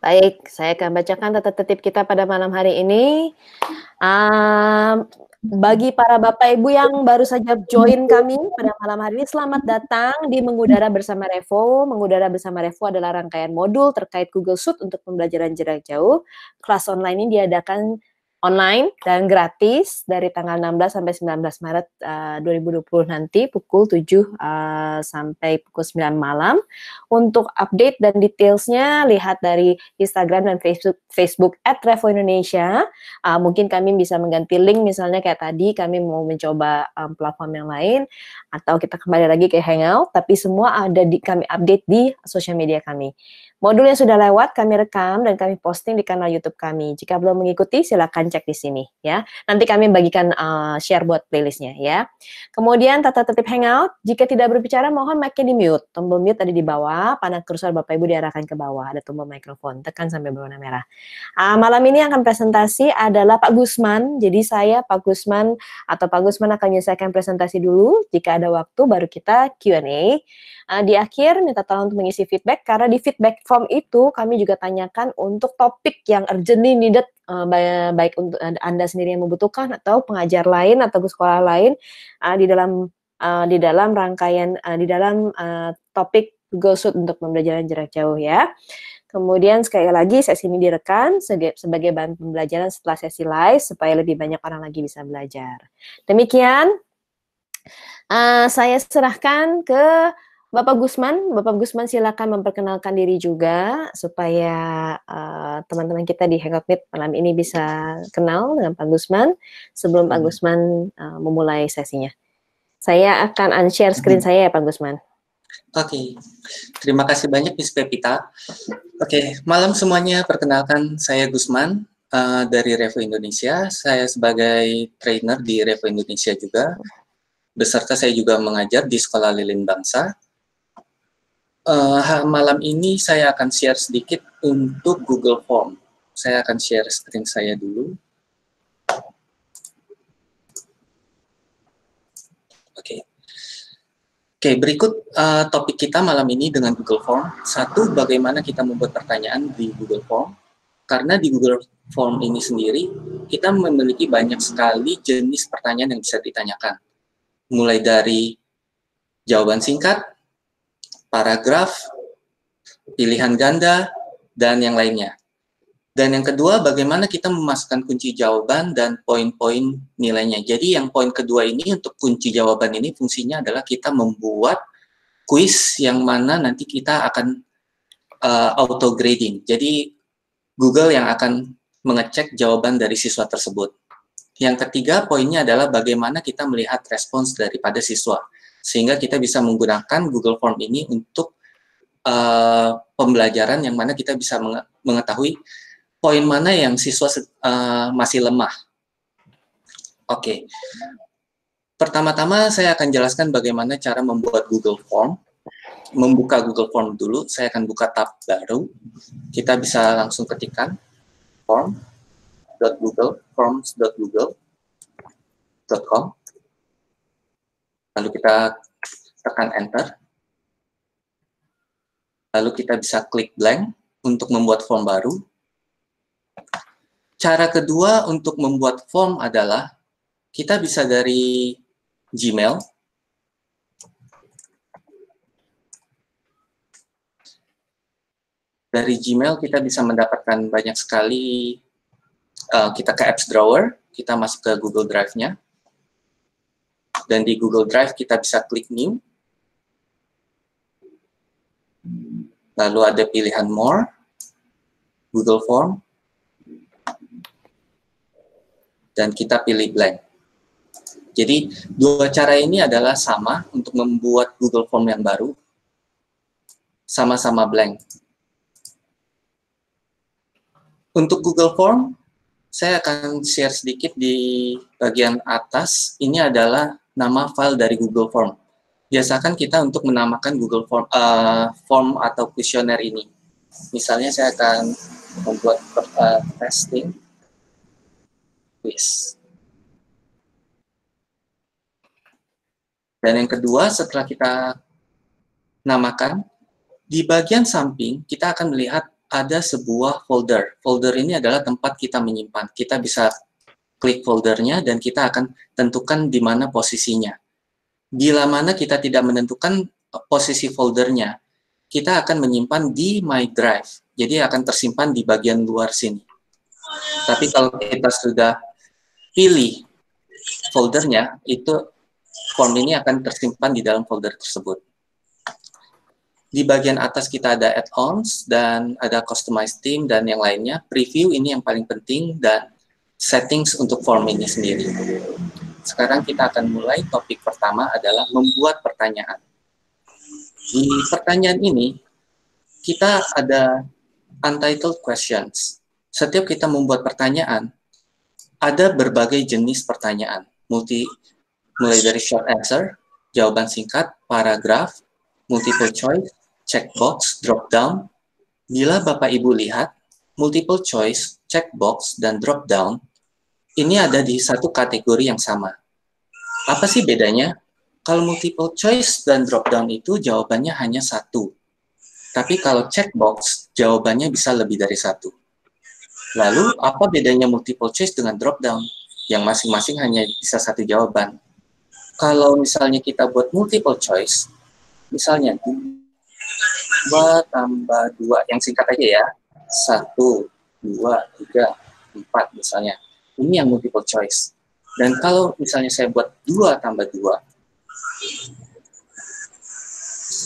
Baik, saya akan bacakan tata tertib kita pada malam hari ini. Bagi para Bapak Ibu yang baru saja join kami pada malam hari ini, selamat datang di Mengudara Bersama Revo. Mengudara Bersama Revo adalah rangkaian modul terkait Google Suite untuk pembelajaran jarak jauh. Kelas online ini diadakan online dan gratis dari tanggal 16 sampai 19 Maret 2020 nanti pukul 7 sampai pukul 9 malam. Untuk update dan detailsnya lihat dari Instagram dan Facebook @revo-indonesia. Mungkin kami bisa mengganti link misalnya kayak tadi kami mau mencoba platform yang lain atau kita kembali lagi ke Hangout, tapi semua ada kami update di sosial media kami. Modul yang sudah lewat kami rekam dan kami posting di kanal YouTube kami. Jika belum mengikuti silakan cek di sini ya. Nanti kami bagikan share buat playlistnya ya. Kemudian tata tertib Hangout, jika tidak berbicara mohon mic-nya di mute. Tombol mute ada di bawah, panel kursor Bapak Ibu diarahkan ke bawah, ada tombol mikrofon, tekan sampai berwarna merah. Malam ini akan presentasi adalah Pak Gusman. Jadi saya Pak Gusman akan menyelesaikan presentasi dulu. Jika ada waktu baru kita Q&A. Di akhir minta tolong untuk mengisi feedback karena di feedback form itu kami juga tanyakan untuk topik yang urgently needed baik untuk Anda sendiri yang membutuhkan atau pengajar lain atau sekolah lain di dalam rangkaian topik Google Suite untuk pembelajaran jarak jauh ya. Kemudian sekali lagi sesi ini direkam sebagai bahan pembelajaran setelah sesi live supaya lebih banyak orang lagi bisa belajar. Demikian saya serahkan ke Bapak Gusman. Bapak Gusman silakan memperkenalkan diri juga supaya teman-teman kita di Hangout Meet malam ini bisa kenal dengan Pak Gusman sebelum Pak Gusman memulai sesinya. Saya akan unshare screen saya ya Pak Gusman. Oke, terima kasih banyak Miss Pepita. Oke, malam semuanya, perkenalkan saya Gusman dari Revo Indonesia. Saya sebagai trainer di Revo Indonesia juga. Beserta saya juga mengajar di Sekolah Lilin Bangsa. Malam ini saya akan share sedikit untuk Google Form. Saya akan share screen saya dulu. Oke, berikut topik kita malam ini dengan Google Form. Satu, bagaimana kita membuat pertanyaan di Google Form. Karena di Google Form ini sendiri, kita memiliki banyak sekali jenis pertanyaan yang bisa ditanyakan. Mulai dari jawaban singkat, paragraf, pilihan ganda, dan yang lainnya. Dan yang kedua, bagaimana kita memasukkan kunci jawaban dan poin-poin nilainya. Jadi yang poin kedua ini untuk kunci jawaban ini fungsinya adalah kita membuat kuis yang mana nanti kita akan auto grading. Jadi Google yang akan mengecek jawaban dari siswa tersebut. Yang ketiga poinnya adalah bagaimana kita melihat respons daripada siswa. Sehingga kita bisa menggunakan Google Form ini untuk pembelajaran yang mana kita bisa mengetahui poin mana yang siswa masih lemah. Oke. Pertama-tama saya akan jelaskan bagaimana cara membuat Google Form. Membuka Google Form dulu, saya akan buka tab baru. Kita bisa langsung ketikkan forms.google.com. Lalu kita tekan enter. Lalu kita bisa klik blank untuk membuat form baru. Cara kedua untuk membuat form adalah kita bisa dari Gmail. Dari Gmail kita bisa mendapatkan banyak sekali, kita ke Apps Drawer, kita masuk ke Google Drive-nya. Dan di Google Drive kita bisa klik New. Lalu ada pilihan More, Google Form, dan kita pilih blank. Jadi dua cara ini adalah sama untuk membuat Google Form yang baru, sama-sama blank. Untuk Google Form, saya akan share sedikit di bagian atas. Ini adalah nama file dari Google Form. Biasakan kita untuk menamakan Google Form, form atau kuesioner ini. Misalnya saya akan membuat testing quiz. Dan yang kedua, setelah kita namakan, di bagian samping kita akan melihat ada sebuah folder. Folder ini adalah tempat kita menyimpan. Kita bisa klik foldernya dan kita akan tentukan di mana posisinya. Bila mana kita tidak menentukan posisi foldernya, kita akan menyimpan di My Drive. Jadi akan tersimpan di bagian luar sini. Tapi kalau kita sudah pilih foldernya, itu form ini akan tersimpan di dalam folder tersebut. Di bagian atas kita ada add-ons dan ada customize theme dan yang lainnya. Preview ini yang paling penting dan settings untuk form ini sendiri. Sekarang kita akan mulai. Topik pertama adalah membuat pertanyaan. Di pertanyaan ini, kita ada untitled questions. Setiap kita membuat pertanyaan, ada berbagai jenis pertanyaan. Mulai dari short answer, jawaban singkat, paragraf, multiple choice, checkbox, drop down. Bila Bapak Ibu lihat, multiple choice, checkbox, dan drop down, ini ada di satu kategori yang sama. Apa sih bedanya? Kalau multiple choice dan drop down itu jawabannya hanya satu. Tapi kalau checkbox, jawabannya bisa lebih dari satu. Lalu, apa bedanya multiple choice dengan drop down? Yang masing-masing hanya bisa satu jawaban. Kalau misalnya kita buat multiple choice, misalnya 2 tambah 2, yang singkat aja ya, 1, 2, 3, 4 misalnya. Ini yang multiple choice. Dan kalau misalnya saya buat 2 tambah 2,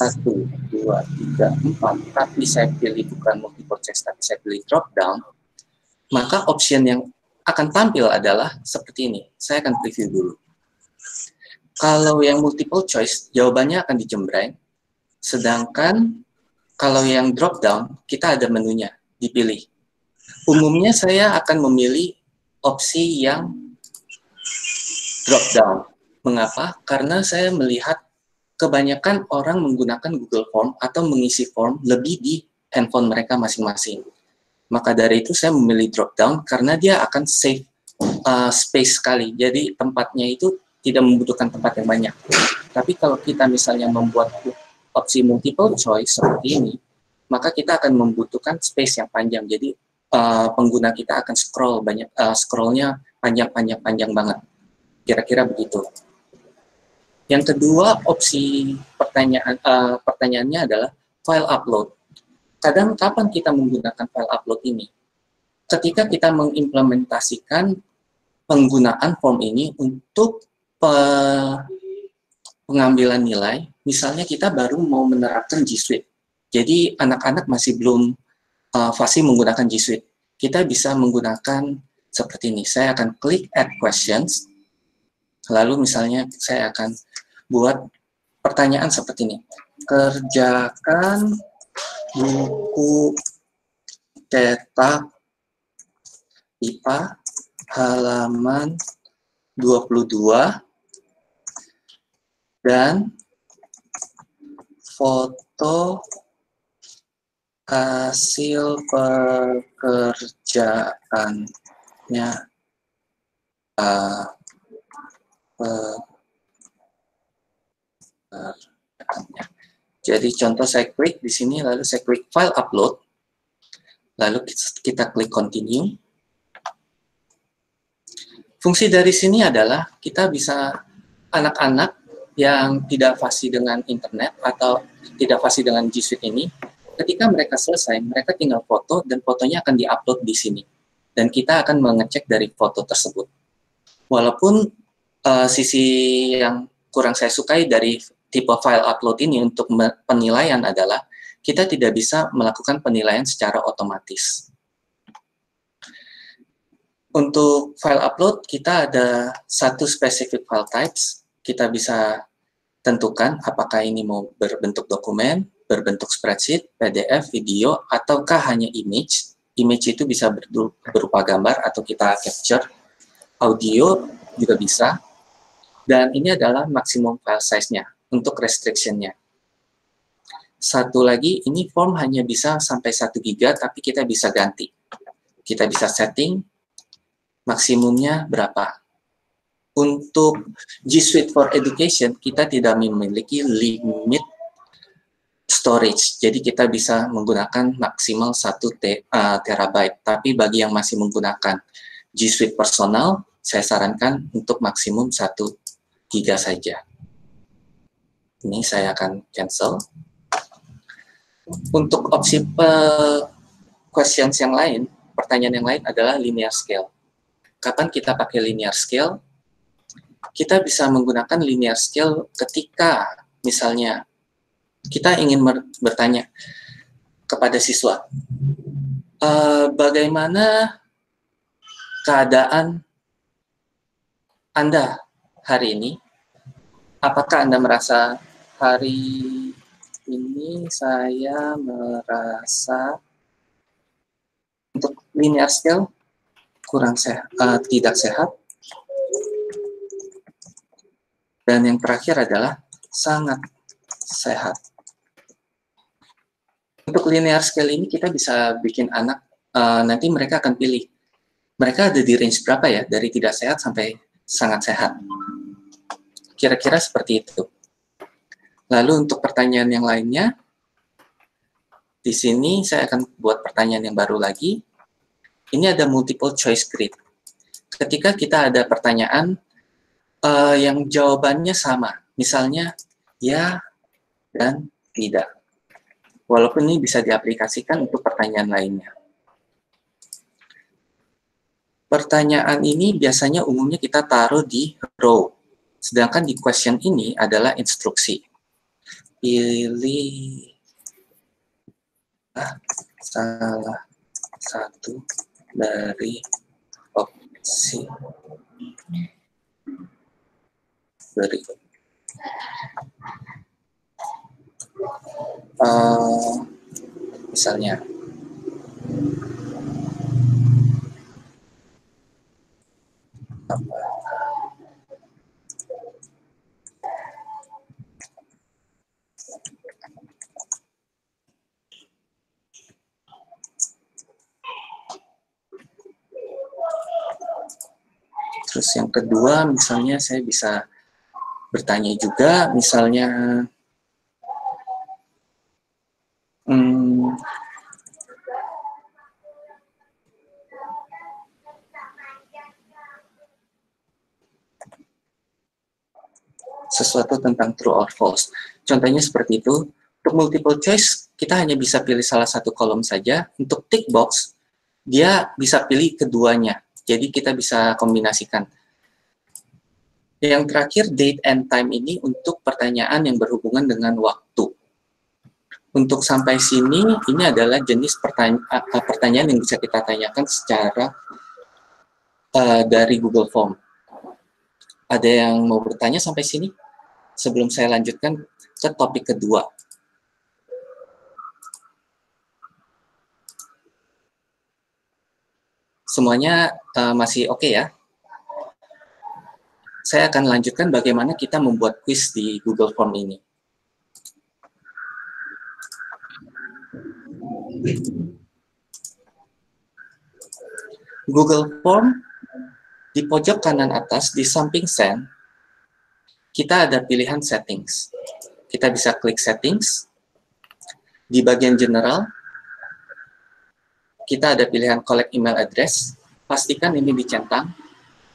1, 2, 3, 4, tapi saya pilih bukan multiple choice, tapi saya pilih drop down, maka option yang akan tampil adalah seperti ini. Saya akan preview dulu. Kalau yang multiple choice, jawabannya akan dijembreng, sedangkan kalau yang drop down, kita ada menunya, dipilih. Umumnya saya akan memilih opsi yang drop down. Mengapa? Karena saya melihat kebanyakan orang menggunakan Google Form atau mengisi form lebih di handphone mereka masing-masing. Maka dari itu saya memilih drop down karena dia akan save space sekali. Jadi tempatnya itu tidak membutuhkan tempat yang banyak. Tapi kalau kita misalnya membuat opsi multiple choice seperti ini, maka kita akan membutuhkan space yang panjang. Jadi pengguna kita akan scroll banyak, scrollnya panjang banget. Kira-kira begitu. Yang kedua opsi pertanyaannya adalah file upload. Kadang kapan kita menggunakan file upload ini? Ketika kita mengimplementasikan penggunaan form ini untuk pengambilan nilai, misalnya kita baru mau menerapkan G Suite. Jadi anak-anak masih belum fasih menggunakan G Suite. Kita bisa menggunakan seperti ini. Saya akan klik Add Questions. Lalu misalnya saya akan buat pertanyaan seperti ini. Kerjakan buku cetak IPA halaman 22 dan foto hasil pekerjaannya. Jadi contoh saya klik di sini, lalu saya klik file upload, lalu kita klik continue. Fungsi dari sini adalah kita bisa anak-anak yang tidak fasih dengan internet atau tidak fasih dengan G Suite ini, ketika mereka selesai, mereka tinggal foto dan fotonya akan diupload di sini. Dan kita akan mengecek dari foto tersebut. Walaupun sisi yang kurang saya sukai dari tipe file upload ini untuk penilaian adalah kita tidak bisa melakukan penilaian secara otomatis. Untuk file upload, kita ada satu specific file types. Kita bisa tentukan apakah ini mau berbentuk dokumen, berbentuk spreadsheet, PDF, video, ataukah hanya image. Image itu bisa berupa gambar atau kita capture. Audio juga bisa. Dan ini adalah maksimum file size-nya untuk restriction-nya. Satu lagi, ini form hanya bisa sampai 1 GB, tapi kita bisa ganti. Kita bisa setting maksimumnya berapa. Untuk G Suite for Education, kita tidak memiliki limit storage. Jadi kita bisa menggunakan maksimal 1 terabyte. Tapi bagi yang masih menggunakan G Suite Personal, saya sarankan untuk maksimum 1 giga saja. Ini saya akan cancel. Untuk opsi questions yang lain, pertanyaan yang lain adalah linear scale. Kapan kita pakai linear scale? Kita bisa menggunakan linear scale ketika misalnya kita ingin bertanya kepada siswa, bagaimana keadaan Anda hari ini? Apakah Anda merasa hari ini saya merasa untuk linear scale kurang sehat, tidak sehat? Dan yang terakhir adalah sangat sehat. Untuk linear scale ini kita bisa bikin anak, nanti mereka akan pilih, mereka ada di range berapa ya, dari tidak sehat sampai sangat sehat. Kira-kira seperti itu. Lalu untuk pertanyaan yang lainnya, di sini saya akan buat pertanyaan yang baru lagi. Ini ada multiple choice grid. Ketika kita ada pertanyaan yang jawabannya sama, misalnya ya dan tidak. Walaupun ini bisa diaplikasikan untuk pertanyaan lainnya. Pertanyaan ini biasanya umumnya kita taruh di row, sedangkan di question ini adalah instruksi. Pilih salah satu dari opsi berikut. Misalnya terus yang kedua, misalnya saya bisa bertanya juga, misalnya sesuatu tentang true or false. Contohnya seperti itu. Untuk multiple choice, kita hanya bisa pilih salah satu kolom saja. Untuk tick box, dia bisa pilih keduanya. Jadi kita bisa kombinasikan. Yang terakhir, date and time ini untuk pertanyaan yang berhubungan dengan waktu. Untuk sampai sini, ini adalah jenis pertanyaan yang bisa kita tanyakan secara dari Google Form. Ada yang mau bertanya sampai sini? Sebelum saya lanjutkan ke topik kedua. Semuanya masih oke ya? Saya akan lanjutkan bagaimana kita membuat quiz di Google Form ini. Google Form, di pojok kanan atas, di samping Send, kita ada pilihan Settings. Kita bisa klik Settings. Di bagian General, kita ada pilihan Collect Email Address. Pastikan ini dicentang.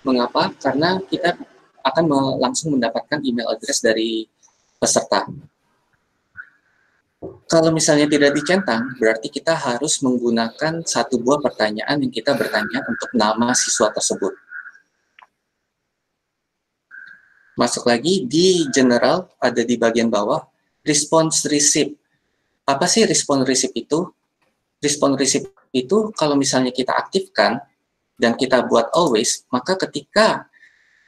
Mengapa? Karena kita akan langsung mendapatkan email address dari peserta. Kalau misalnya tidak dicentang, berarti kita harus menggunakan satu buah pertanyaan yang kita bertanya untuk nama siswa tersebut. Masuk lagi di General, ada di bagian bawah, Response Receipt. Apa sih Response Receipt itu? Response Receipt itu kalau misalnya kita aktifkan dan kita buat always, maka ketika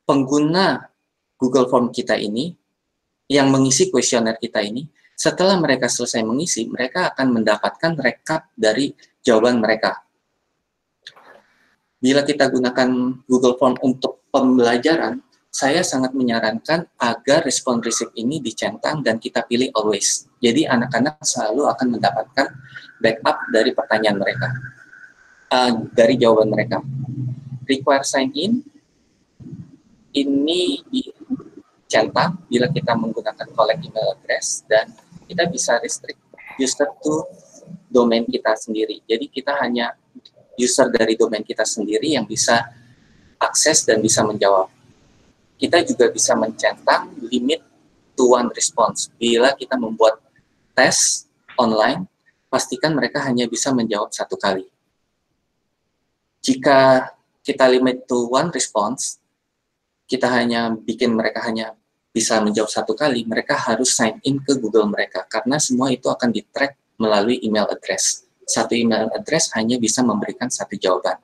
pengguna Google Form kita ini, yang mengisi kuesioner kita ini, setelah mereka selesai mengisi, mereka akan mendapatkan rekap dari jawaban mereka. Bila kita gunakan Google Form untuk pembelajaran, saya sangat menyarankan agar respon receipt ini dicentang dan kita pilih always. Jadi anak-anak selalu akan mendapatkan backup dari pertanyaan mereka, dari jawaban mereka. Require sign in, ini dicentang bila kita menggunakan collect email address dan kita bisa restrict user to domain kita sendiri. Jadi kita hanya user dari domain kita sendiri yang bisa akses dan bisa menjawab. Kita juga bisa mencentang limit to one response. Bila kita membuat tes online, pastikan mereka hanya bisa menjawab 1 kali. Jika kita limit to one response, kita hanya bikin mereka hanya bisa menjawab 1 kali, mereka harus sign in ke Google mereka, karena semua itu akan di-track melalui email address. 1 email address hanya bisa memberikan 1 jawaban.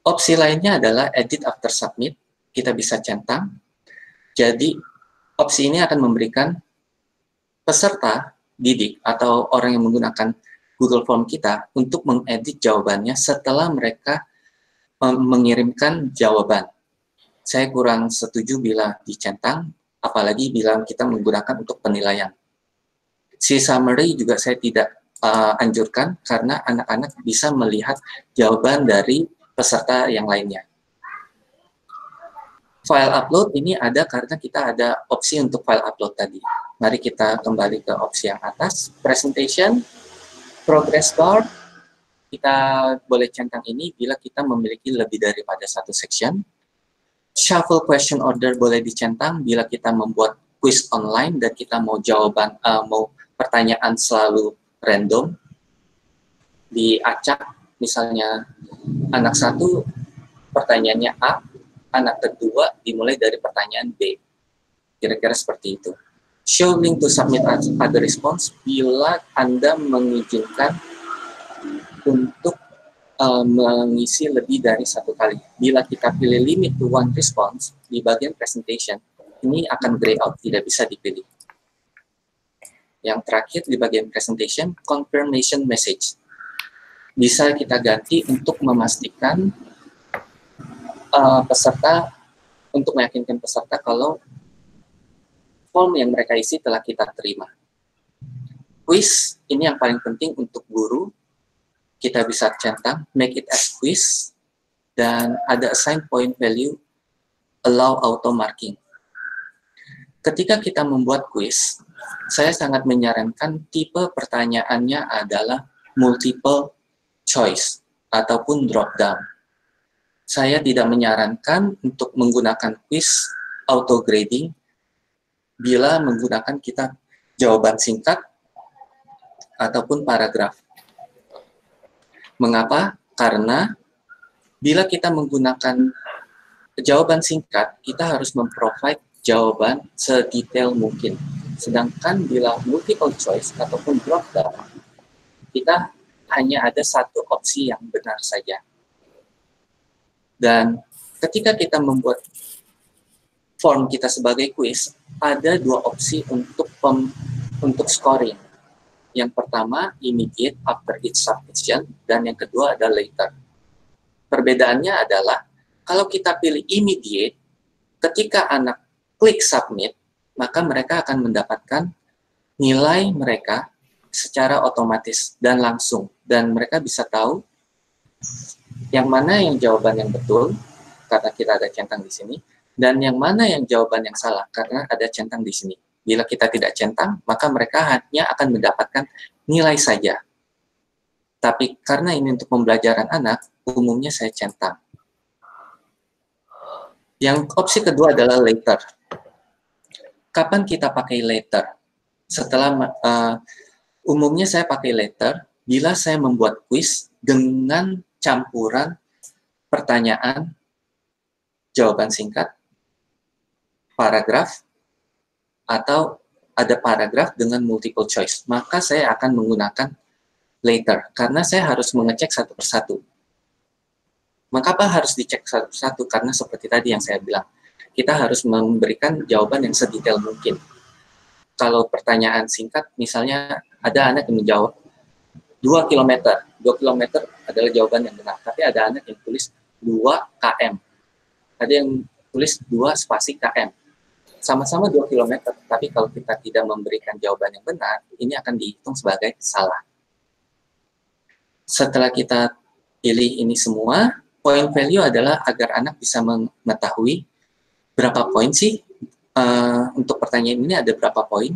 Opsi lainnya adalah edit after submit, kita bisa centang. Jadi, opsi ini akan memberikan peserta didik atau orang yang menggunakan Google Form kita untuk mengedit jawabannya setelah mereka mengirimkan jawaban. Saya kurang setuju bila dicentang, apalagi bila kita menggunakan untuk penilaian. Si summary juga saya tidak anjurkan karena anak-anak bisa melihat jawaban dari peserta yang lainnya. File upload ini ada karena kita ada opsi untuk file upload tadi. Mari kita kembali ke opsi yang atas, presentation, progress bar. Kita boleh centang ini bila kita memiliki lebih daripada 1 section. Shuffle question order boleh dicentang bila kita membuat quiz online dan kita mau jawaban, mau pertanyaan selalu random. Diacak, misalnya anak 1 pertanyaannya A, anak kedua dimulai dari pertanyaan B. Kira-kira seperti itu. Show link to submit other response bila Anda mengizinkan untuk mengisi lebih dari 1 kali. Bila kita pilih limit to one response di bagian presentation, ini akan gray out, tidak bisa dipilih. Yang terakhir di bagian presentation, confirmation message. Bisa kita ganti untuk memastikan peserta, untuk meyakinkan peserta kalau form yang mereka isi telah kita terima. Quiz, ini yang paling penting untuk guru. Kita bisa centang, make it as quiz, dan ada assign point value, allow auto marking. Ketika kita membuat quiz, saya sangat menyarankan tipe pertanyaannya adalah multiple choice ataupun drop down. Saya tidak menyarankan untuk menggunakan quiz auto grading bila menggunakan kita jawaban singkat ataupun paragraf. Mengapa? Karena bila kita menggunakan jawaban singkat, kita harus memprovide jawaban sedetail mungkin. Sedangkan bila multiple choice ataupun drop down, kita hanya ada 1 opsi yang benar saja. Dan ketika kita membuat form kita sebagai quiz, ada 2 opsi untuk scoring. Yang pertama, immediate after each submission, dan yang kedua adalah later. Perbedaannya adalah, kalau kita pilih immediate, ketika anak klik submit, maka mereka akan mendapatkan nilai mereka secara otomatis dan langsung. Dan mereka bisa tahu yang mana yang jawaban yang betul, karena kita ada centang di sini, dan yang mana yang jawaban yang salah, karena ada centang di sini. Bila kita tidak centang, maka mereka hanya akan mendapatkan nilai saja. Tapi karena ini untuk pembelajaran anak, umumnya saya centang. Yang opsi kedua adalah later. Kapan kita pakai later? Setelah umumnya saya pakai later bila saya membuat quiz dengan campuran pertanyaan, jawaban singkat, paragraf, atau ada paragraf dengan multiple choice, maka saya akan menggunakan later, karena saya harus mengecek 1 persatu. Mengapa harus dicek 1 persatu? Karena seperti tadi yang saya bilang, kita harus memberikan jawaban yang sedetail mungkin. Kalau pertanyaan singkat, misalnya ada anak yang menjawab 2 km, 2 km adalah jawaban yang benar, tapi ada anak yang tulis 2 km, ada yang tulis 2 spasi km. Sama-sama 2 km, tapi kalau kita tidak memberikan jawaban yang benar, ini akan dihitung sebagai salah. Setelah kita pilih ini semua, point value adalah agar anak bisa mengetahui berapa poin sih, untuk pertanyaan ini ada berapa poin.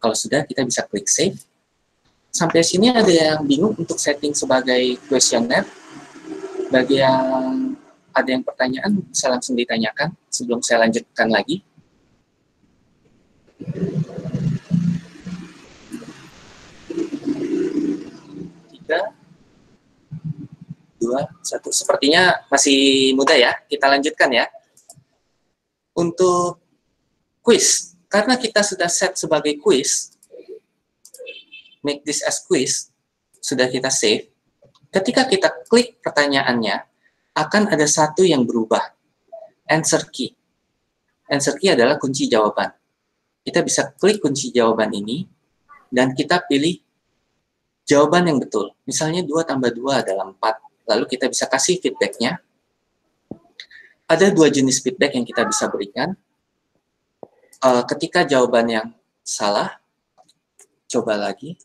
Kalau sudah, kita bisa klik save. Sampai sini ada yang bingung untuk setting sebagai kuesioner? Bagi yang ada yang pertanyaan, bisa langsung ditanyakan sebelum saya lanjutkan lagi. 3, 2, 1. Sepertinya masih mudah ya. Kita lanjutkan ya. Untuk quiz, karena kita sudah set sebagai quiz, make this as quiz, sudah kita save. Ketika kita klik pertanyaannya, akan ada satu yang berubah. Answer key. Answer key adalah kunci jawaban. Kita bisa klik kunci jawaban ini, dan kita pilih jawaban yang betul. Misalnya 2 tambah 2 adalah 4. Lalu kita bisa kasih feedback-nya. Ada 2 jenis feedback yang kita bisa berikan. Ketika jawaban yang salah, coba lagi.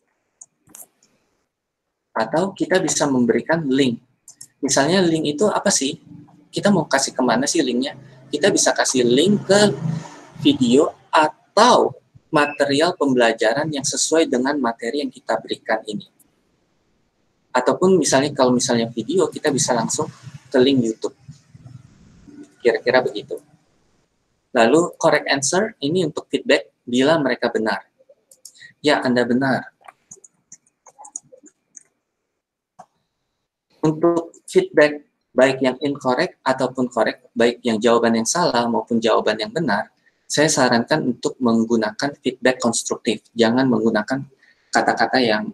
Atau kita bisa memberikan link. Misalnya link itu apa sih? Kita mau kasih kemana sih linknya? Kita bisa kasih link ke video atau material pembelajaran yang sesuai dengan materi yang kita berikan ini. Ataupun misalnya kalau misalnya video, kita bisa langsung ke link YouTube. Kira-kira begitu. Lalu correct answer, ini untuk feedback bila mereka benar. Ya, Anda benar. Untuk feedback baik yang incorrect ataupun correct, baik yang jawaban yang salah maupun jawaban yang benar, saya sarankan untuk menggunakan feedback konstruktif. Jangan menggunakan kata-kata yang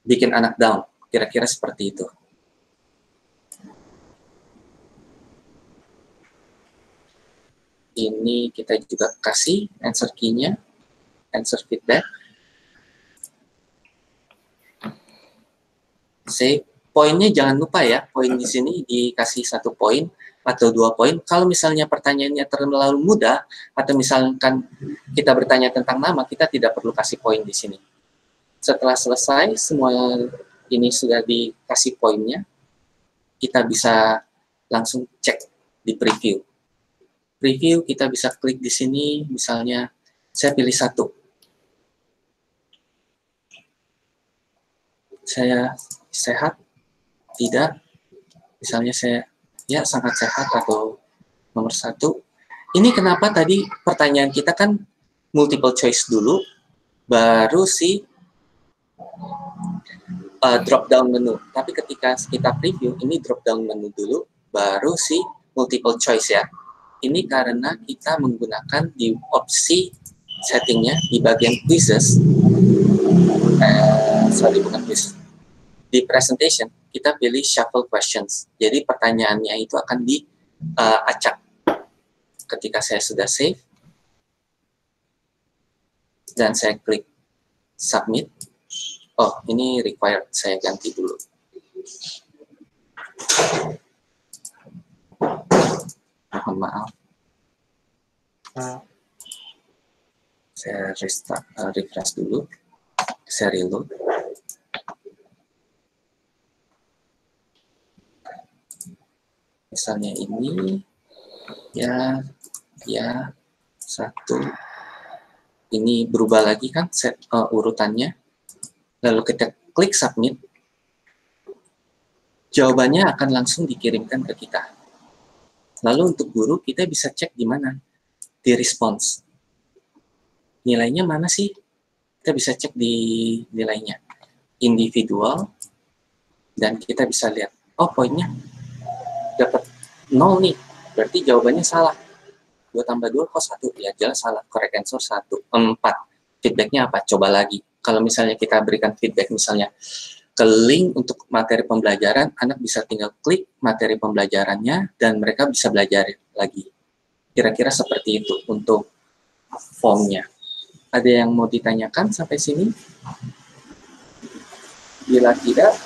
bikin anak down. Kira-kira seperti itu. Ini kita juga kasih answer key-nya, answer feedback. Save. Poinnya jangan lupa ya, poin di sini dikasih 1 poin atau 2 poin. Kalau misalnya pertanyaannya terlalu mudah, atau misalkan kita bertanya tentang nama, kita tidak perlu kasih poin di sini. Setelah selesai, semua ini sudah dikasih poinnya, kita bisa langsung cek di preview. Preview, kita bisa klik di sini, misalnya saya pilih 1. Saya sehat, tidak, misalnya saya ya sangat sehat atau nomor 1. Ini kenapa tadi pertanyaan kita kan multiple choice dulu, baru si drop down menu. Tapi ketika kita preview, ini drop down menu dulu, baru si multiple choice ya. Ini karena kita menggunakan di opsi settingnya di bagian quizzes, bukan quiz, di presentation, kita pilih shuffle questions. Jadi pertanyaannya itu akan diacak. Ketika saya sudah save, dan saya klik submit, oh ini required, saya ganti dulu. Mohon maaf. Saya restart, refresh dulu. Saya reload. Misalnya ini, ya 1. Ini berubah lagi kan set urutannya. Lalu kita klik submit. Jawabannya akan langsung dikirimkan ke kita. Lalu untuk guru, kita bisa cek di mana? Di response. Nilainya mana sih? Kita bisa cek di nilainya. Individual. Dan kita bisa lihat, oh poinnya dapat 0 nih. Berarti jawabannya salah. 2 tambah 2 kok 1? Ya jelas salah. Correct answer 4. Feedbacknya apa? Coba lagi. Kalau misalnya kita berikan feedback misalnya ke link untuk materi pembelajaran, anak bisa tinggal klik materi pembelajarannya dan mereka bisa belajar lagi. Kira-kira seperti itu untuk formnya. Ada yang mau ditanyakan sampai sini? Bila tidak,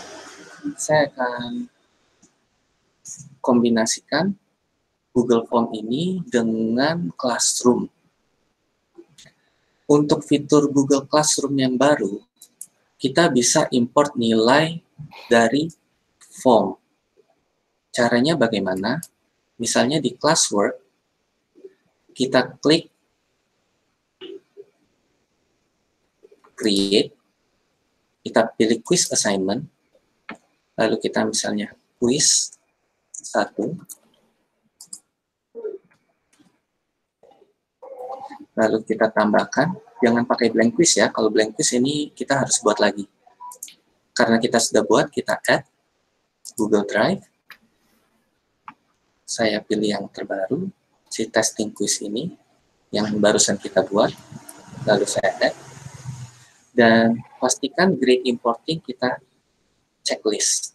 saya akan kombinasikan Google Form ini dengan Classroom. Untuk fitur Google Classroom yang baru, kita bisa import nilai dari form. Caranya bagaimana? Misalnya di Classwork, kita klik create, kita pilih quiz assignment, lalu kita misalnya quiz 1, lalu kita tambahkan, jangan pakai blank quiz ya, kalau blank quiz ini kita harus buat lagi. Karena kita sudah buat, kita add Google Drive, saya pilih yang terbaru, si testing quiz ini, yang barusan kita buat, lalu saya add, dan pastikan grade importing kita checklist.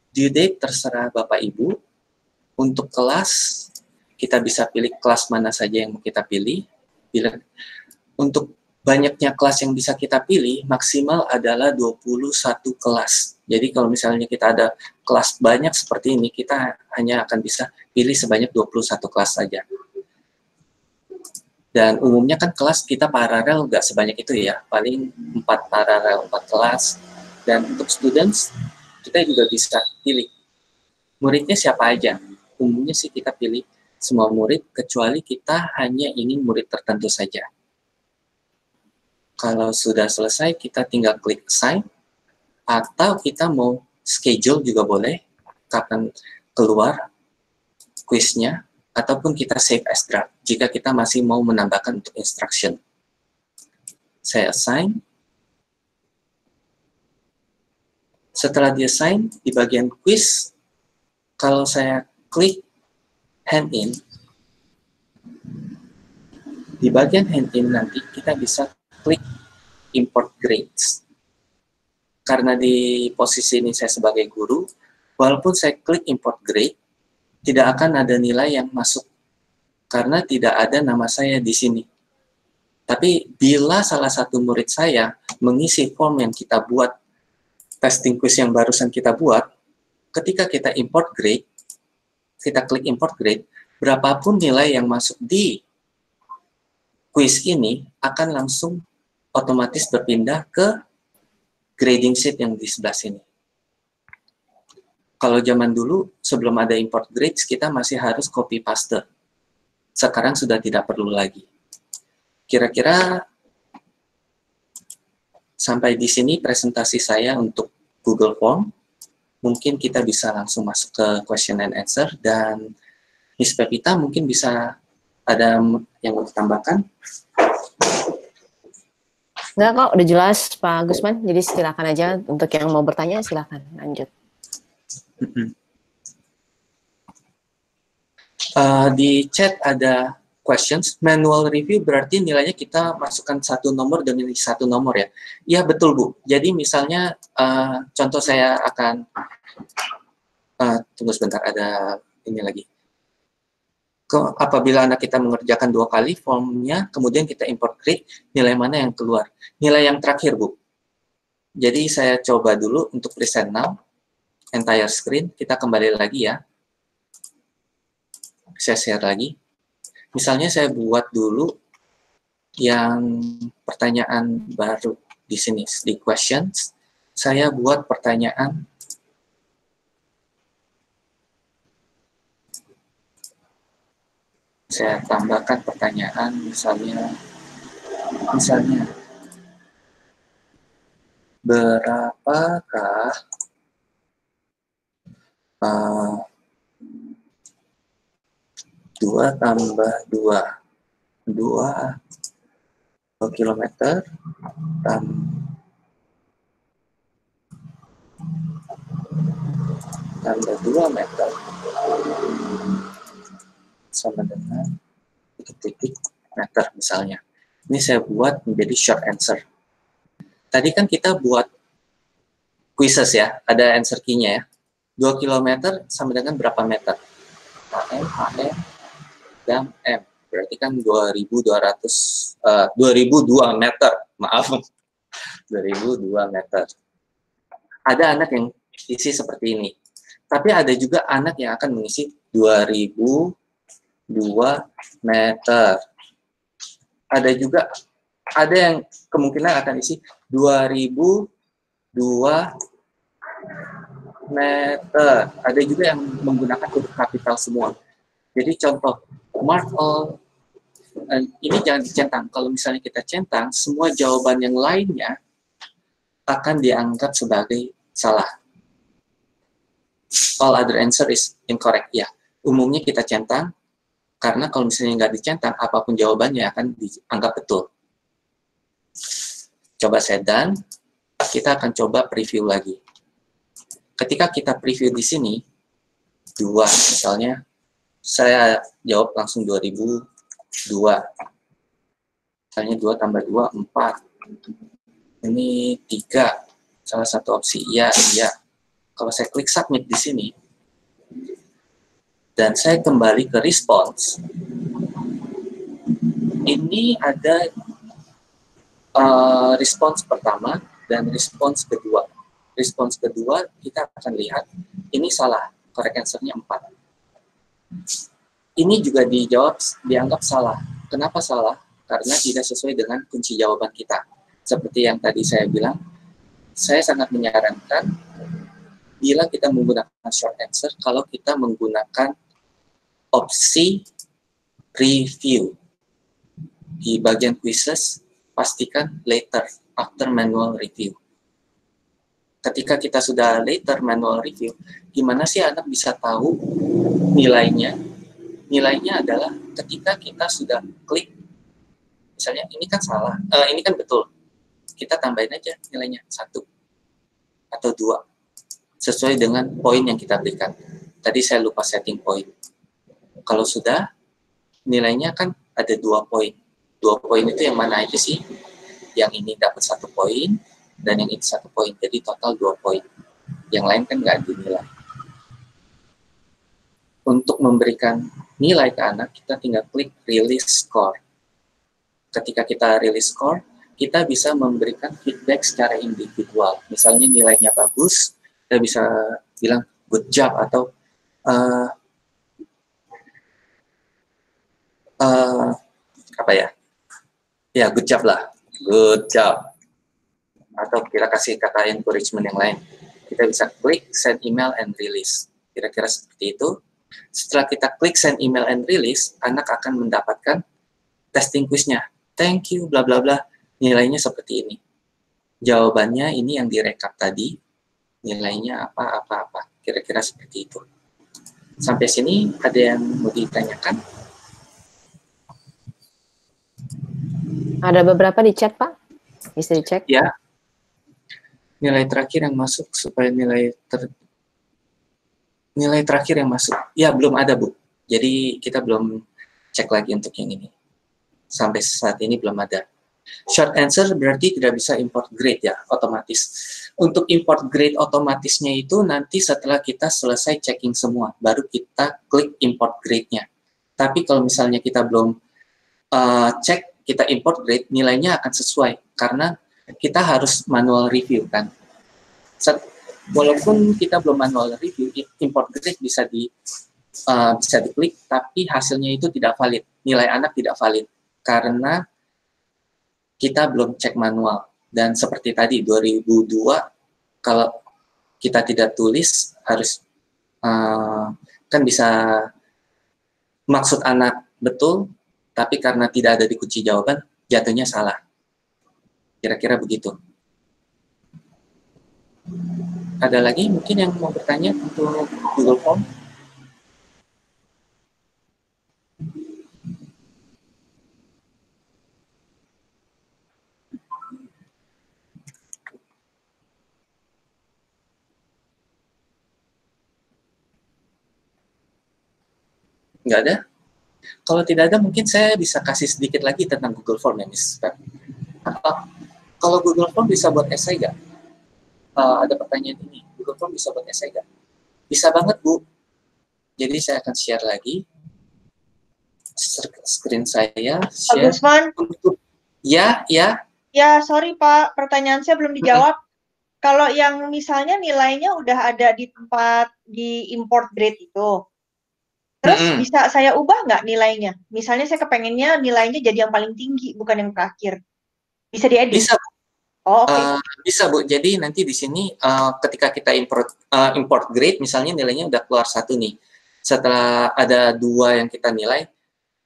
Due date terserah Bapak Ibu. Untuk kelas, kita bisa pilih kelas mana saja yang mau kita pilih. Untuk banyaknya kelas yang bisa kita pilih, maksimal adalah 21 kelas. Jadi kalau misalnya kita ada kelas banyak seperti ini, kita hanya akan bisa pilih sebanyak 21 kelas saja. Dan umumnya kan kelas kita paralel nggak sebanyak itu ya, paling 4 paralel, 4 kelas. Dan untuk students, kita juga bisa pilih muridnya siapa aja. Umumnya sih kita pilih semua murid, kecuali kita hanya ingin murid tertentu saja. Kalau sudah selesai, kita tinggal klik assign, atau kita mau schedule juga boleh, kapan keluar quiznya, ataupun kita save as draft jika kita masih mau menambahkan untuk instruction. Saya assign. Setelah di assign, di bagian quiz, kalau saya klik hand in, di bagian hand in nanti kita bisa klik import grades. Karena di posisi ini saya sebagai guru, walaupun saya klik import grade, tidak akan ada nilai yang masuk karena tidak ada nama saya di sini. Tapi bila salah satu murid saya mengisi form yang kita buat, testing quiz yang barusan kita buat, ketika kita import grade, kita klik import grade, berapapun nilai yang masuk di quiz ini akan langsung otomatis berpindah ke grading sheet yang di sebelah sini. Kalau zaman dulu, sebelum ada import grades, kita masih harus copy paste. Sekarang sudah tidak perlu lagi. Kira-kira sampai di sini presentasi saya untuk Google Form. Mungkin kita bisa langsung masuk ke question and answer, dan Miss Pepita mungkin bisa ada yang mau ditambahkan? Enggak kok, udah jelas Pak Gusman. Jadi silakan aja untuk yang mau bertanya, silakan lanjut. Di chat ada questions. Manual review berarti nilainya kita masukkan satu nomor dengan satu nomor ya? Iya betul Bu. Jadi misalnya contoh saya akan tunggu sebentar, ada ini lagi. Apabila anak kita mengerjakan 2 kali formnya, kemudian kita import grade, nilai mana yang keluar? Nilai yang terakhir Bu. Jadi saya coba dulu untuk present now, entire screen, kita kembali lagi ya. Saya share lagi. Misalnya saya buat dulu yang pertanyaan baru di sini, di questions. Saya buat pertanyaan saya tambahkan pertanyaan misalnya berapakah 2 tambah 2 kilometer tambah 2 meter sama dengan titik-titik meter misalnya. Ini saya buat menjadi short answer. Tadi kan kita buat quizzes ya, ada answer key-nya ya. 2 km sama dengan berapa meter? HM, dan M. Berarti kan 2002 meter. Maaf. 2002 meter. Ada anak yang isi seperti ini. Tapi ada juga anak yang akan mengisi 2002 meter. Ada juga, ada yang kemungkinan akan isi 2002 meter. Ada juga yang menggunakan huruf kapital semua. Jadi contoh, mark all Ini jangan dicentang. Kalau misalnya kita centang, semua jawaban yang lainnya akan dianggap sebagai salah. All other answer is incorrect. Ya, umumnya kita centang, karena kalau misalnya nggak dicentang, apapun jawabannya akan dianggap betul. Coba set done, kita akan coba preview lagi. Ketika kita preview di sini, 2 misalnya, saya jawab langsung 2002. Misalnya 2 tambah 2, 4. Ini 3. Salah satu opsi, iya, iya. Kalau saya klik submit di sini, dan saya kembali ke response, ini ada response pertama dan response kedua. Response kedua, kita akan lihat, ini salah, correct answer-nya 4. Ini juga dianggap salah. Kenapa salah? Karena tidak sesuai dengan kunci jawaban kita. Seperti yang tadi saya bilang, saya sangat menyarankan bila kita menggunakan short answer, kalau kita menggunakan opsi review. Di bagian quizzes, pastikan later, after manual review. Ketika kita sudah later manual review, gimana sih anak bisa tahu nilainya? Nilainya adalah ketika kita sudah klik, misalnya ini kan salah, ini kan betul, kita tambahin aja nilainya 1 atau 2, sesuai dengan poin yang kita berikan. Tadi saya lupa setting poin. Kalau sudah, nilainya kan ada 2 poin. 2 poin itu yang mana aja sih? Yang ini dapat 1 poin, dan yang ini 1 poin, jadi total 2 poin. Yang lain kan nggak dinilai. Untuk memberikan nilai ke anak, kita tinggal klik release score. Ketika kita release score, kita bisa memberikan feedback secara individual. Misalnya nilainya bagus, kita bisa bilang good job, atau apa ya? Ya, good job lah. Good job. Atau kita kasih kata encouragement yang lain. Kita bisa klik send email and release. Kira-kira seperti itu. Setelah kita klik send email and release, anak akan mendapatkan testing quiznya. Thank you, bla bla bla. Nilainya seperti ini. Jawabannya ini yang direkap tadi. Nilainya apa. Kira-kira seperti itu. Sampai sini ada yang mau ditanyakan? Ada beberapa di chat, Pak. Bisa dicek. Ya. Nilai terakhir yang masuk supaya nilai terakhir yang masuk. Ya, belum ada, Bu. Jadi kita belum cek lagi untuk yang ini. Sampai saat ini belum ada. Short answer berarti tidak bisa import grade ya, otomatis. Untuk import grade otomatisnya itu nanti setelah kita selesai checking semua, baru kita klik import grade-nya. Tapi kalau misalnya kita belum cek, kita import grade, nilainya akan sesuai. Karena kita harus manual review kan. Walaupun kita belum manual review, import grade bisa diklik, tapi hasilnya itu tidak valid. Nilai anak tidak valid. Karena kita belum cek manual. Dan seperti tadi, 2002, kalau kita tidak tulis, harus kan bisa maksud anak betul, tapi karena tidak ada di kunci jawaban, jatuhnya salah. Kira-kira begitu. Ada lagi mungkin yang mau bertanya untuk Google Form? Nggak ada? Kalau tidak ada, mungkin saya bisa kasih sedikit lagi tentang Google Form ya, Miss. Kalau Google Form bisa buat essay nggak? Ada pertanyaan ini. Google Form bisa buat essay nggak? Bisa banget, Bu. Jadi saya akan share lagi screen saya. Pak Gusman? Ya. Ya, sorry Pak, pertanyaan saya belum dijawab. Kalau yang misalnya nilainya udah ada di tempat di import grade itu, terus bisa saya ubah nggak nilainya? Misalnya saya kepengennya nilainya jadi yang paling tinggi, bukan yang terakhir. Bisa diedit? Bisa. Oh, oke. Bisa, Bu. Jadi nanti di sini ketika kita import grade, misalnya nilainya udah keluar 1 nih. Setelah ada 2 yang kita nilai,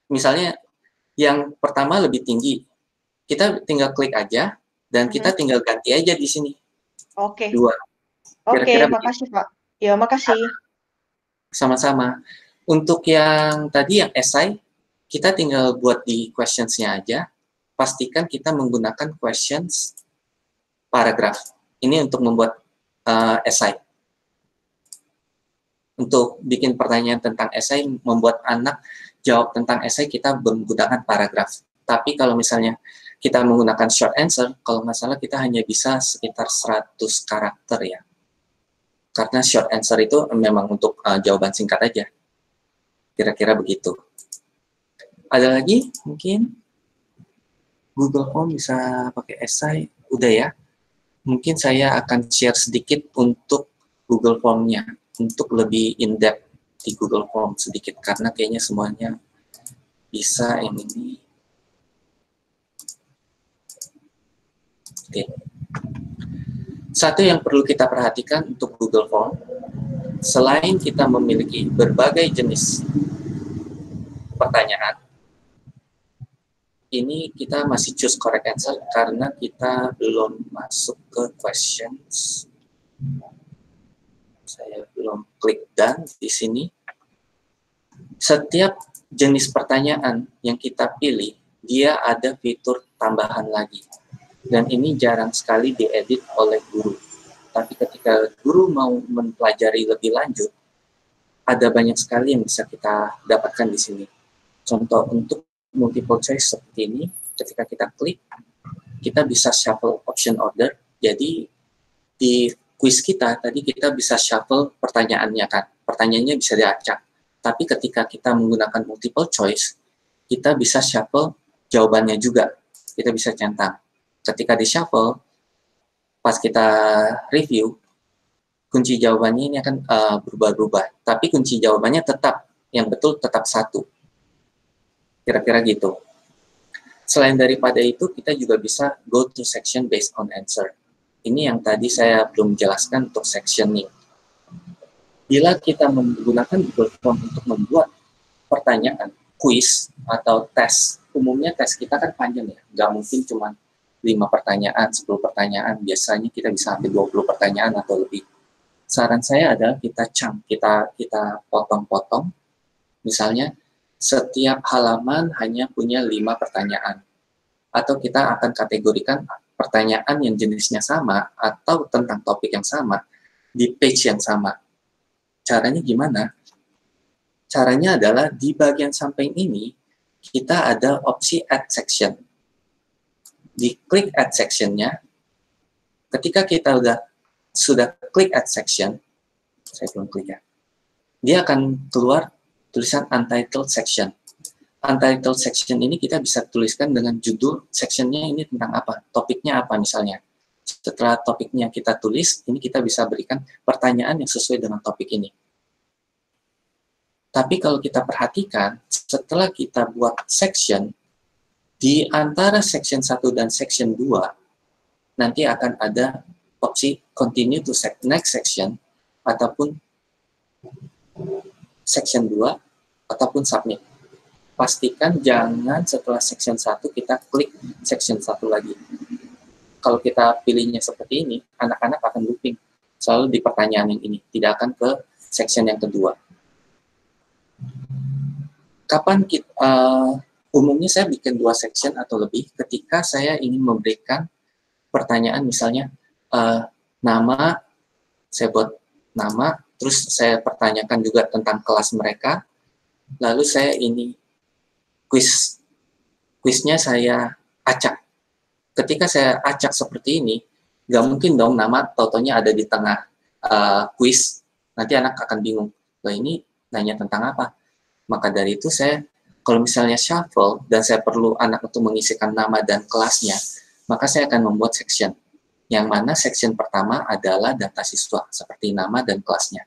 misalnya Yang pertama lebih tinggi. Kita tinggal klik aja, dan kita tinggal ganti aja di sini. Oke. 2. Oke, Kira-kira makasih Pak. Ya, makasih. Sama-sama. Untuk yang tadi yang esai, kita tinggal buat di questions-nya aja. Pastikan kita menggunakan questions paragraph. Ini untuk membuat esai. Untuk bikin pertanyaan tentang esai, membuat anak jawab tentang esai, kita menggunakan paragraph. Tapi kalau misalnya kita menggunakan short answer, kalau nggak salah kita hanya bisa sekitar 100 karakter ya. Karena short answer itu memang untuk jawaban singkat aja. Kira-kira begitu. Ada lagi mungkin? Google Form bisa pakai esai? Udah ya. Mungkin saya akan share sedikit untuk Google Form-nya. Untuk lebih in-depth di Google Form sedikit. Karena kayaknya semuanya bisa ini. Oke. Satu yang perlu kita perhatikan untuk Google Form, selain kita memiliki berbagai jenis pertanyaan, ini kita masih choose correct answer karena kita belum masuk ke questions. Saya belum klik done di sini. Setiap jenis pertanyaan yang kita pilih, dia ada fitur tambahan lagi. Dan ini jarang sekali diedit oleh guru. Tapi ketika guru mau mempelajari lebih lanjut, ada banyak sekali yang bisa kita dapatkan di sini. Contoh untuk multiple choice seperti ini, ketika kita klik, kita bisa shuffle option order. Jadi di quiz kita tadi kita bisa shuffle pertanyaannya kan, pertanyaannya bisa diacak. Tapi ketika kita menggunakan multiple choice, kita bisa shuffle jawabannya juga, kita bisa centang. Ketika di shuffle, pas kita review, kunci jawabannya ini akan berubah-ubah. Tapi kunci jawabannya tetap, yang betul tetap 1. Kira-kira gitu. Selain daripada itu, kita juga bisa go to section based on answer. Ini yang tadi saya belum jelaskan untuk sectioning. Bila kita menggunakan Google Form untuk membuat pertanyaan, quiz, atau tes, umumnya tes kita kan panjang ya, nggak mungkin cuma 5 pertanyaan, 10 pertanyaan, biasanya kita bisa ambil 20 pertanyaan atau lebih. Saran saya adalah kita kita potong-potong, misalnya setiap halaman hanya punya 5 pertanyaan. Atau kita akan kategorikan pertanyaan yang jenisnya sama atau tentang topik yang sama di page yang sama. Caranya gimana? Caranya adalah di bagian samping ini kita ada opsi add section. Diklik add section-nya. Ketika kita sudah klik add section, saya belum klik ya, dia akan keluar tulisan untitled section. Untitled section ini kita bisa tuliskan dengan judul sectionnya ini tentang apa, topiknya apa misalnya. Setelah topiknya kita tulis, ini kita bisa berikan pertanyaan yang sesuai dengan topik ini. Tapi kalau kita perhatikan, setelah kita buat section, di antara section 1 dan section 2, nanti akan ada opsi continue to next section, ataupun section 2, ataupun submit. Pastikan jangan setelah section 1 kita klik section 1 lagi. Kalau kita pilihnya seperti ini, anak-anak akan looping selalu di pertanyaan yang ini, tidak akan ke section yang kedua. Kapan kita, umumnya saya bikin 2 section atau lebih ketika saya ingin memberikan pertanyaan misalnya nama, saya buat nama, terus saya pertanyakan juga tentang kelas mereka, lalu saya ini quiznya saya acak. Ketika saya acak seperti ini, nggak mungkin dong nama tautonya ada di tengah quiz, nanti anak akan bingung, loh ini nanya tentang apa? Maka dari itu saya, kalau misalnya shuffle dan saya perlu anak untuk mengisikan nama dan kelasnya, maka saya akan membuat section. Yang mana section pertama adalah data siswa, seperti nama dan kelasnya.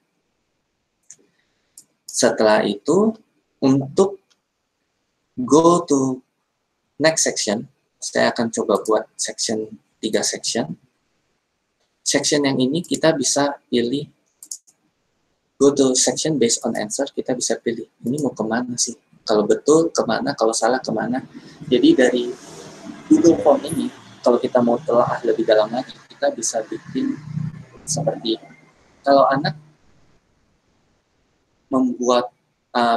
Setelah itu, untuk go to next section, saya akan coba buat section 3 section. Section yang ini kita bisa pilih go to section based on answer, kita bisa pilih ini mau kemana sih. Kalau betul kemana, kalau salah kemana. Jadi dari Google Form ini, kalau kita mau telah lebih dalam lagi, kita bisa bikin seperti ini. Kalau anak membuat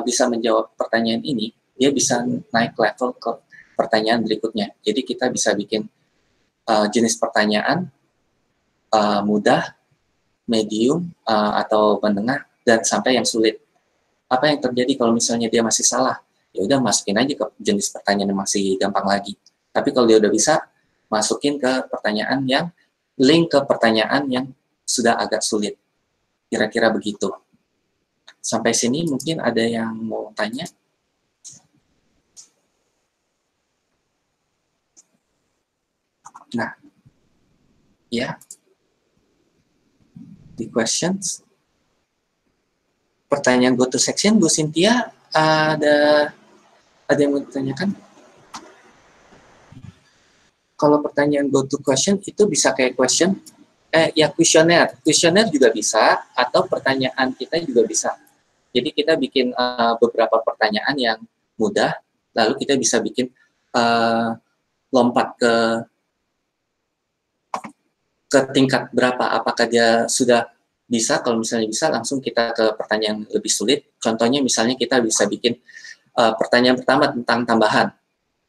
bisa menjawab pertanyaan ini, dia bisa naik level ke pertanyaan berikutnya. Jadi kita bisa bikin jenis pertanyaan mudah, medium, atau menengah, dan sampai yang sulit. Apa yang terjadi kalau misalnya dia masih salah? Ya udah masukin aja ke jenis pertanyaan yang masih gampang lagi. Tapi kalau dia udah bisa, masukin ke pertanyaan yang link ke pertanyaan yang sudah agak sulit. Kira-kira begitu. Sampai sini mungkin ada yang mau tanya? Nah, ya. The questions. Pertanyaan go to section, Bu Cynthia, ada yang mau ditanyakan? Kalau pertanyaan go to question itu bisa kayak kuesioner. Kuesioner juga bisa, atau pertanyaan kita juga bisa. Jadi kita bikin beberapa pertanyaan yang mudah, lalu kita bisa bikin lompat ke tingkat berapa. Apakah dia sudah bisa? Kalau misalnya bisa, langsung kita ke pertanyaan yang lebih sulit. Contohnya misalnya kita bisa bikin pertanyaan pertama tentang tambahan.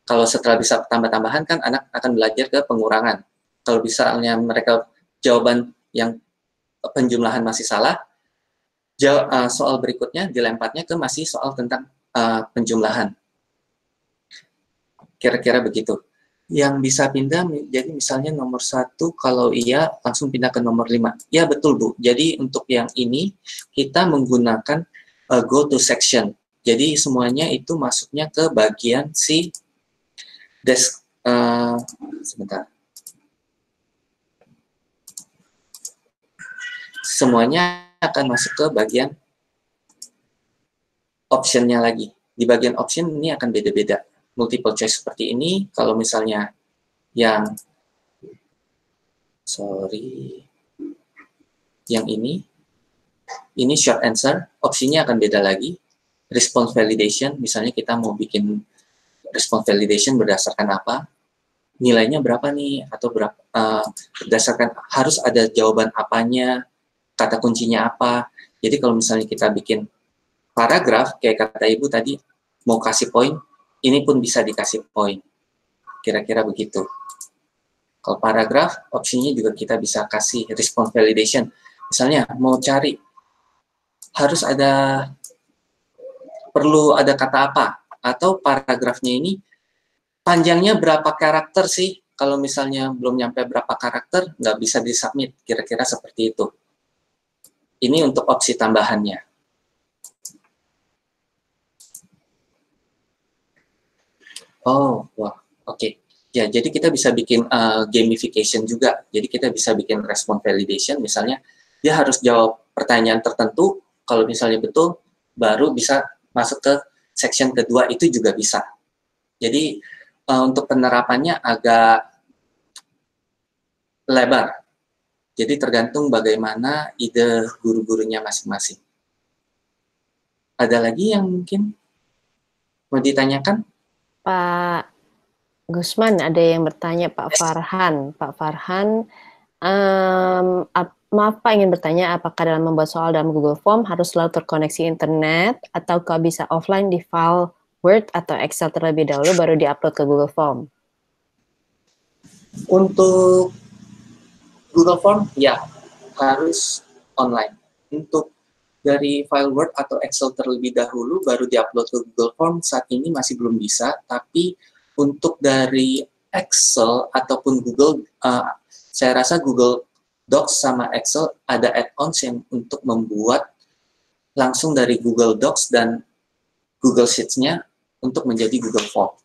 Kalau setelah bisa tambah-tambahan kan anak akan belajar ke pengurangan. Kalau misalnya mereka jawaban yang penjumlahan masih salah, soal berikutnya dilemparnya ke masih soal tentang penjumlahan. Kira-kira begitu. Yang bisa pindah, jadi misalnya nomor 1, kalau iya langsung pindah ke nomor 5. Ya betul Bu, jadi untuk yang ini kita menggunakan go to section. Jadi semuanya itu masuknya ke bagian si sebentar. Semuanya akan masuk ke bagian optionnya lagi. Di bagian option ini akan beda-beda. Multiple choice seperti ini, kalau misalnya yang ini short answer, opsinya akan beda lagi. Response validation, misalnya kita mau bikin response validation berdasarkan apa, nilainya berapa nih, atau berapa, berdasarkan harus ada jawaban apanya, kata kuncinya apa. Jadi kalau misalnya kita bikin paragraf, kayak kata Ibu tadi, mau kasih poin, ini pun bisa dikasih poin. Kira-kira begitu. Kalau paragraf, opsinya juga kita bisa kasih response validation. Misalnya, mau cari, perlu ada kata apa, atau paragrafnya ini, panjangnya berapa karakter sih? Kalau misalnya belum nyampe berapa karakter, nggak bisa disubmit. Kira-kira seperti itu. Ini untuk opsi tambahannya. Oh, wah, oke. Ya, jadi kita bisa bikin gamification juga. Jadi kita bisa bikin response validation, misalnya dia harus jawab pertanyaan tertentu, kalau misalnya betul, baru bisa masuk ke section kedua, itu juga bisa. Jadi untuk penerapannya agak lebar. Jadi tergantung bagaimana ide guru-gurunya masing-masing. Ada lagi yang mungkin mau ditanyakan? Pak Gusman, ada yang bertanya, Pak Farhan. Pak Farhan, maaf Pak, ingin bertanya, apakah dalam membuat soal dalam Google Form harus selalu terkoneksi internet, ataukah bisa offline di file Word atau Excel terlebih dahulu, baru di-upload ke Google Form? Untuk Google Form, ya, harus online. Untuk dari file Word atau Excel terlebih dahulu, baru di-upload ke Google Form, saat ini masih belum bisa, tapi untuk dari Excel ataupun Google, saya rasa Google Docs sama Excel ada add-ons yang untuk membuat langsung dari Google Docs dan Google Sheets-nya untuk menjadi Google Form.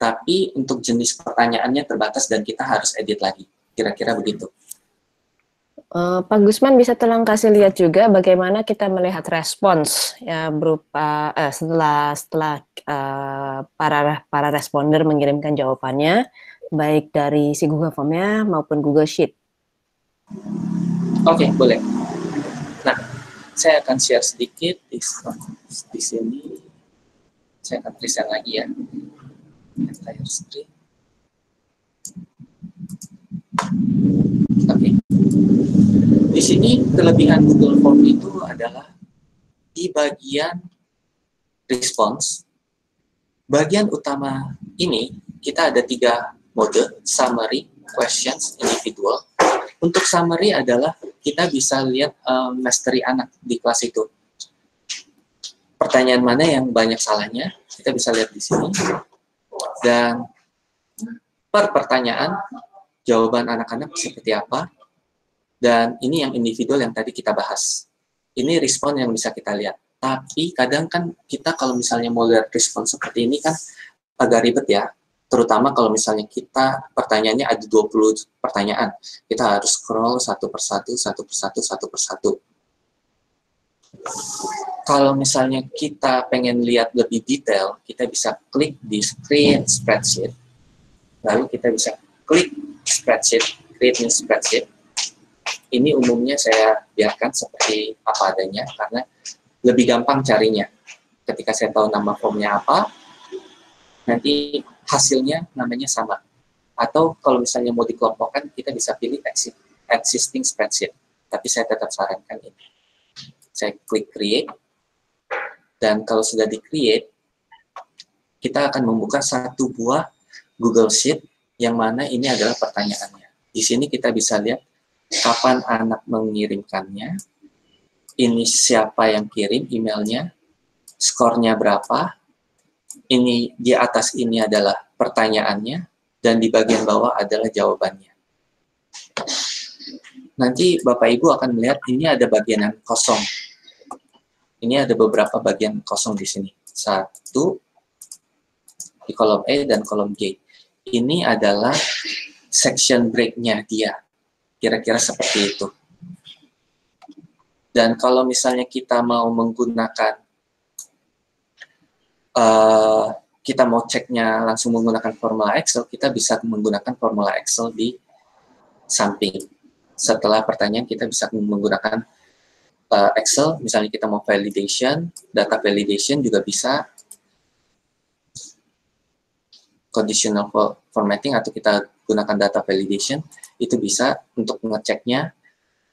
Tapi untuk jenis pertanyaannya terbatas dan kita harus edit lagi. Kira-kira begitu. Pak Gusman, bisa tolong kasih lihat juga bagaimana kita melihat respons ya, berupa setelah para responder mengirimkan jawabannya, baik dari si Google Form-nya maupun Google Sheet. Oke, boleh. Nah, saya akan share sedikit di sini. Saya akan present lagi ya. Entire screen. Oke. Di sini kelebihan Google Form itu adalah di bagian response. Bagian utama ini kita ada 3 mode, summary, questions, individual. Untuk summary adalah kita bisa lihat mastery anak di kelas itu. Pertanyaan mana yang banyak salahnya, kita bisa lihat di sini. Dan per pertanyaan, jawaban anak-anak seperti apa. Dan ini yang individual yang tadi kita bahas. Ini respon yang bisa kita lihat. Tapi kadang kan kita kalau misalnya mau lihat respon seperti ini kan agak ribet ya. Terutama kalau misalnya kita pertanyaannya ada 20 pertanyaan. Kita harus scroll satu persatu. Kalau misalnya kita pengen lihat lebih detail, kita bisa klik di screen spreadsheet. Lalu kita bisa klik spreadsheet, create new spreadsheet. Ini umumnya saya biarkan seperti apa adanya karena lebih gampang carinya. Ketika saya tahu nama formnya apa, nanti hasilnya namanya sama. Atau kalau misalnya mau dikelompokkan, kita bisa pilih existing spreadsheet. Tapi saya tetap sarankan ini. Saya klik create. Dan kalau sudah di-create, kita akan membuka satu buah Google Sheet yang mana ini adalah pertanyaannya. Di sini kita bisa lihat kapan anak mengirimkannya, ini siapa yang kirim emailnya, skornya berapa, ini di atas ini adalah pertanyaannya, dan di bagian bawah adalah jawabannya. Nanti Bapak Ibu akan melihat ini ada bagian yang kosong. Ini ada beberapa bagian kosong di sini. 1 di kolom E dan kolom G. Ini adalah section break-nya dia. Kira-kira seperti itu. Dan kalau misalnya kita mau menggunakan, kita mau ceknya langsung menggunakan formula Excel, kita bisa menggunakan formula Excel di samping. Setelah pertanyaan, kita bisa menggunakan Excel, misalnya kita mau validation, data validation juga bisa, conditional formatting, atau kita gunakan data validation, itu bisa untuk ngeceknya,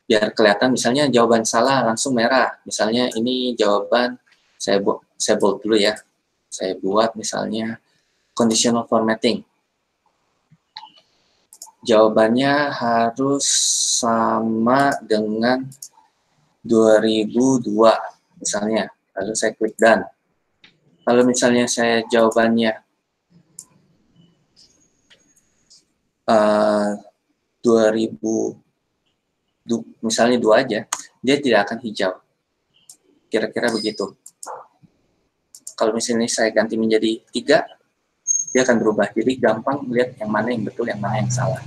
biar kelihatan misalnya jawaban salah langsung merah. Misalnya ini jawaban, saya bold dulu ya. Saya buat misalnya conditional formatting. Jawabannya harus sama dengan 2002 misalnya. Lalu saya klik done. Kalau misalnya saya jawabannya 2000 misalnya 2 aja, dia tidak akan hijau. Kira-kira begitu. Kalau misalnya saya ganti menjadi 3, dia akan berubah. Jadi gampang melihat yang mana yang betul, yang mana yang salah.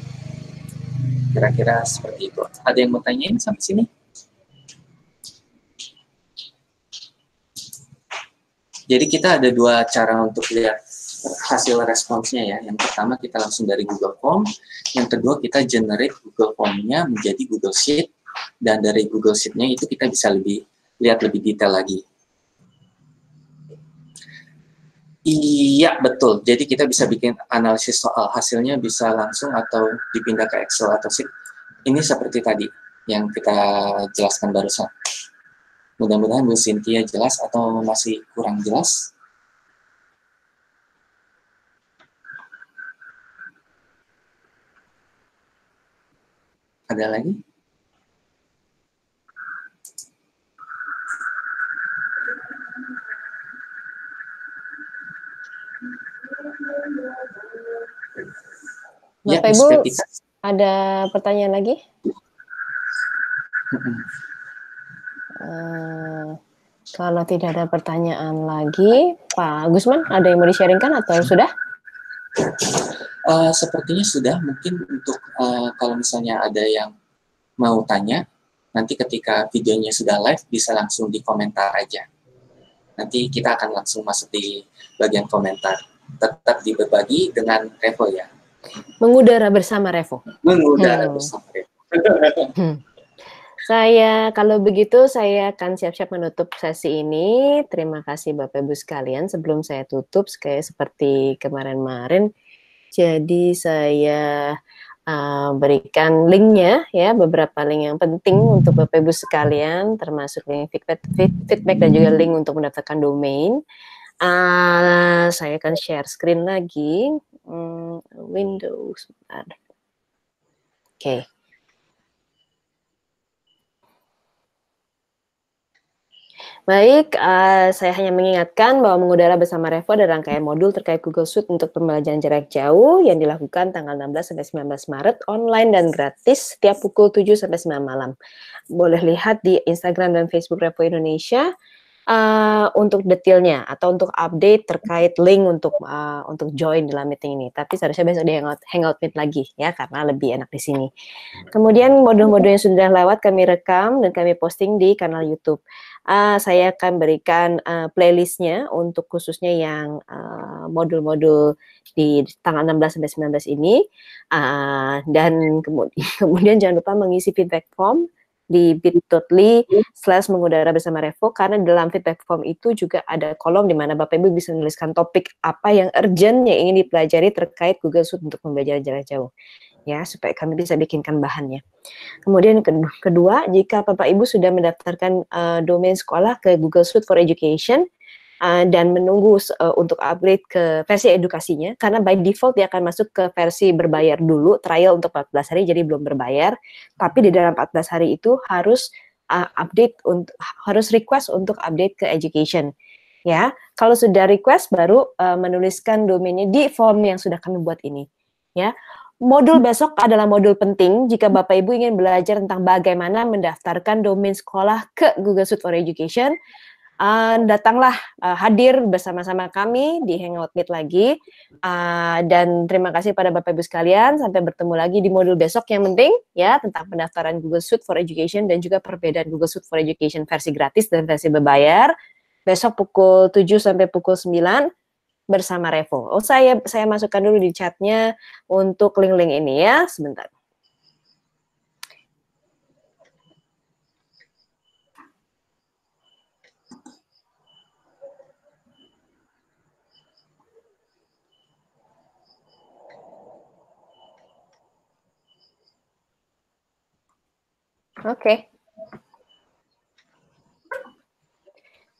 Kira-kira seperti itu. Ada yang mau tanyain sampai sini? Jadi kita ada 2 cara untuk lihat hasil responsnya ya. Yang pertama kita langsung dari Google Form, yang kedua kita generate Google Form-nya menjadi Google Sheet, dan dari Google Sheet-nya itu kita bisa lihat lebih detail lagi. Iya, betul. Jadi kita bisa bikin analisis soal hasilnya bisa langsung atau dipindah ke Excel atau Sheet. Ini seperti tadi yang kita jelaskan barusan. Mudah-mudahan Bu Cynthia jelas atau masih kurang jelas. Ada lagi? Bapak Ibu, ada pertanyaan lagi? Kalau tidak ada pertanyaan lagi, Pak Gusman, ada yang mau di-sharingkan atau sudah? Sepertinya sudah. Mungkin untuk kalau misalnya ada yang mau tanya, nanti ketika videonya sudah live, bisa langsung di komentar aja. Nanti kita akan langsung masuk di bagian komentar. Tetap berbagi dengan Revo ya. Mengudara bersama Revo. Mengudara bersama Revo. Kalau begitu saya akan siap-siap menutup sesi ini. Terima kasih Bapak Ibu sekalian. Sebelum saya tutup, kayak seperti kemarin-kemarin, jadi saya berikan linknya ya, beberapa link yang penting untuk Bapak Ibu sekalian, termasuk link feedback dan juga link untuk mendaftarkan domain. Saya akan share screen lagi. Windows. Oke. Baik, saya hanya mengingatkan bahwa mengudara bersama Revo ada rangkaian modul terkait Google Suite untuk pembelajaran jarak jauh yang dilakukan tanggal 16 sampai 19 Maret online dan gratis setiap pukul 7 sampai 9 malam. Boleh lihat di Instagram dan Facebook Revo Indonesia untuk detailnya atau untuk update terkait link untuk join dalam meeting ini. Tapi seharusnya besok di hangout meet lagi ya, karena lebih enak di sini. Kemudian modul-modul yang sudah lewat kami rekam dan kami posting di kanal YouTube. Saya akan berikan playlistnya untuk khususnya yang modul-modul di tanggal 16 sampai 19 ini. Dan kemudian jangan lupa mengisi feedback form di bit.ly/mengudara bersama Revo, karena dalam feedback form itu juga ada kolom di mana Bapak Ibu bisa menuliskan topik apa yang urgent yang ingin dipelajari terkait Google Suite untuk pembelajaran jarak jauh, ya, supaya kami bisa bikinkan bahannya. Kemudian kedua, jika Bapak Ibu sudah mendaftarkan domain sekolah ke Google Suite for Education dan menunggu untuk upgrade ke versi edukasinya, karena by default dia akan masuk ke versi berbayar dulu, trial untuk 14 hari, jadi belum berbayar, tapi di dalam 14 hari itu harus harus request untuk update ke education. Ya, kalau sudah request baru menuliskan domainnya di form yang sudah kami buat ini. Ya, modul besok adalah modul penting jika Bapak Ibu ingin belajar tentang bagaimana mendaftarkan domain sekolah ke Google Suite for Education. Datanglah hadir bersama-sama kami di Hangout Meet lagi, dan terima kasih pada Bapak Ibu sekalian. Sampai bertemu lagi di modul besok yang penting ya, tentang pendaftaran Google Suite for Education dan juga perbedaan Google Suite for Education versi gratis dan versi berbayar. Besok pukul 7 sampai pukul 9 bersama Revo. Saya masukkan dulu di chatnya untuk link-link ini ya, sebentar. Oke.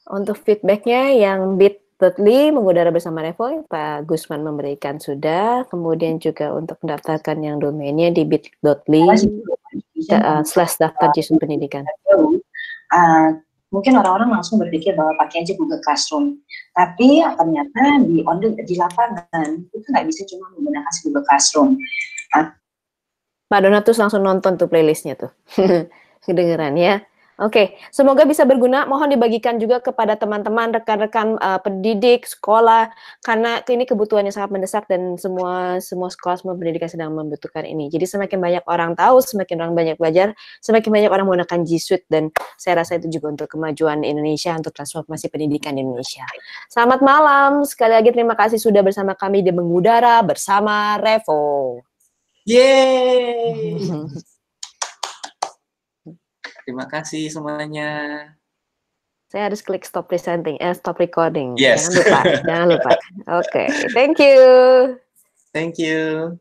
Untuk feedbacknya yang bit.ly mengudara bersama Revo, Pak Gusman memberikan sudah. Kemudian juga untuk mendaftarkan yang domainnya di bit.ly/daftar Jisun Pendidikan. Mungkin orang-orang langsung berpikir bahwa pakai aja Google Classroom, tapi ternyata di lapangan itu nggak bisa cuma menggunakan Google Classroom. Pak Donatus langsung nonton tuh playlistnya tuh, kedengeran ya. Oke, semoga bisa berguna. Mohon dibagikan juga kepada teman-teman, rekan-rekan pendidik, sekolah, karena ini kebutuhannya sangat mendesak dan semua sekolah, semua pendidikan sedang membutuhkan ini. Jadi semakin banyak orang tahu, semakin orang banyak belajar, semakin banyak orang menggunakan G Suite, dan saya rasa itu juga untuk kemajuan Indonesia, untuk transformasi pendidikan di Indonesia. Selamat malam, sekali lagi terima kasih sudah bersama kami di Mengudara bersama Revo. Yeay! Terima kasih semuanya. Saya harus klik stop stop recording. Yes. Jangan lupa. Oke, thank you. Thank you.